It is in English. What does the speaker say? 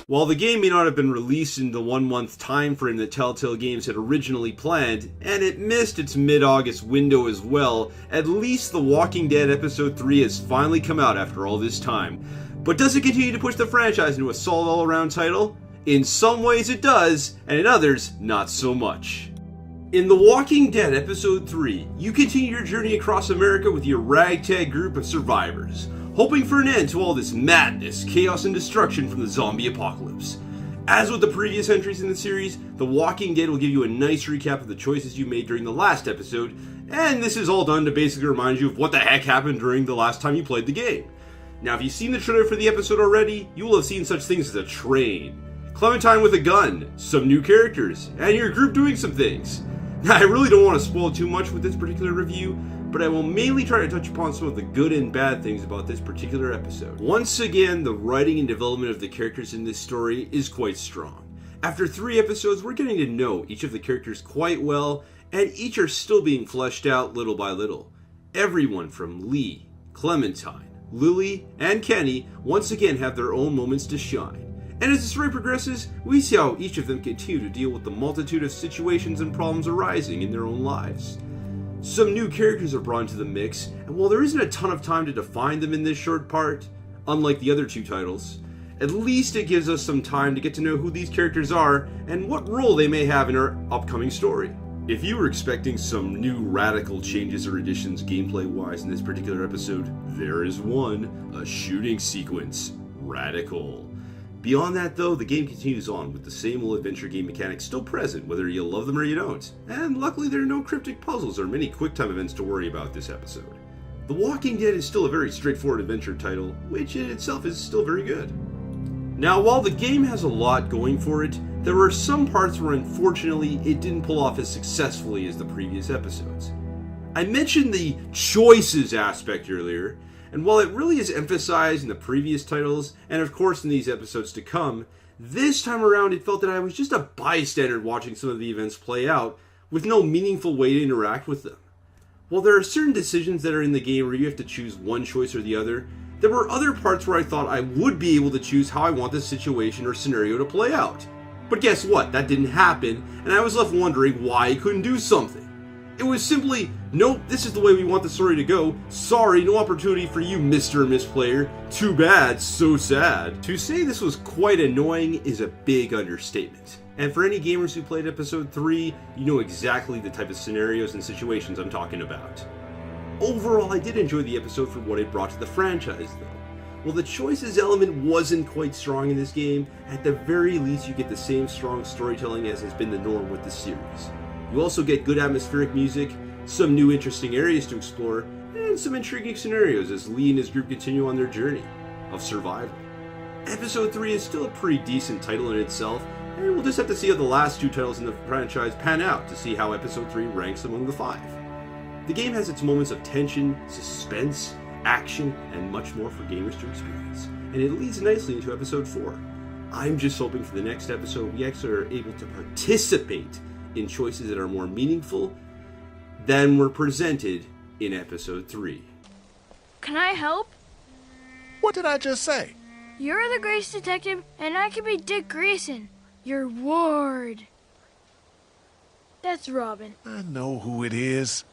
While the game may not have been released in the 1-month time frame that Telltale Games had originally planned, and it missed its mid-August window as well, at least The Walking Dead Episode 3 has finally come out after all this time. But does it continue to push the franchise into a solid all-around title? In some ways it does, and in others, not so much. In The Walking Dead Episode 3, you continue your journey across America with your ragtag group of survivors, hoping for an end to all this madness, chaos, and destruction from the zombie apocalypse. As with the previous entries in the series, The Walking Dead will give you a nice recap of the choices you made during the last episode, and this is all done to basically remind you of what the heck happened during the last time you played the game. Now, if you've seen the trailer for the episode already, you will have seen such things as a train, Clementine with a gun, some new characters, and your group doing some things. Now, I really don't want to spoil too much with this particular review, but I will mainly try to touch upon some of the good and bad things about this particular episode. Once again, the writing and development of the characters in this story is quite strong. After 3 episodes, we're getting to know each of the characters quite well, and each are still being fleshed out little by little. Everyone from Lee, Clementine, Lily, and Kenny once again have their own moments to shine. And as the story progresses, we see how each of them continue to deal with the multitude of situations and problems arising in their own lives. Some new characters are brought into the mix, and while there isn't a ton of time to define them in this short part, unlike the other 2 titles, at least it gives us some time to get to know who these characters are and what role they may have in our upcoming story. If you were expecting some new radical changes or additions gameplay-wise in this particular episode, there is one: a shooting sequence. Radical. Beyond that though, the game continues on with the same old adventure game mechanics still present, whether you love them or you don't. And luckily there are no cryptic puzzles or many QuickTime events to worry about this episode. The Walking Dead is still a very straightforward adventure title, which in itself is still very good. Now, while the game has a lot going for it, there were some parts where unfortunately it didn't pull off as successfully as the previous episodes. I mentioned the choices aspect earlier, and while it really is emphasized in the previous titles, and of course in these episodes to come, this time around it felt that I was just a bystander watching some of the events play out, with no meaningful way to interact with them. While there are certain decisions that are in the game where you have to choose one choice or the other, there were other parts where I thought I would be able to choose how I want this situation or scenario to play out. But guess what? That didn't happen, and I was left wondering why I couldn't do something. It was simply, nope, this is the way we want the story to go. Sorry, no opportunity for you, Mr. and Miss Player. Too bad, so sad. To say this was quite annoying is a big understatement. And for any gamers who played episode 3, you know exactly the type of scenarios and situations I'm talking about. Overall, I did enjoy the episode for what it brought to the franchise though. While the choices element wasn't quite strong in this game, at the very least you get the same strong storytelling as has been the norm with the series. You also get good atmospheric music, some new interesting areas to explore, and some intriguing scenarios as Lee and his group continue on their journey of survival. Episode 3 is still a pretty decent title in itself, and we'll just have to see how the last 2 titles in the franchise pan out to see how Episode 3 ranks among the 5. The game has its moments of tension, suspense, action, and much more for gamers to experience, and it leads nicely into Episode 4. I'm just hoping for the next episode we actually are able to participate in choices that are more meaningful than were presented in Episode 3. Can I help? What did I just say? You're the Grace Detective, and I can be Dick Grayson, your ward. That's Robin. I know who it is.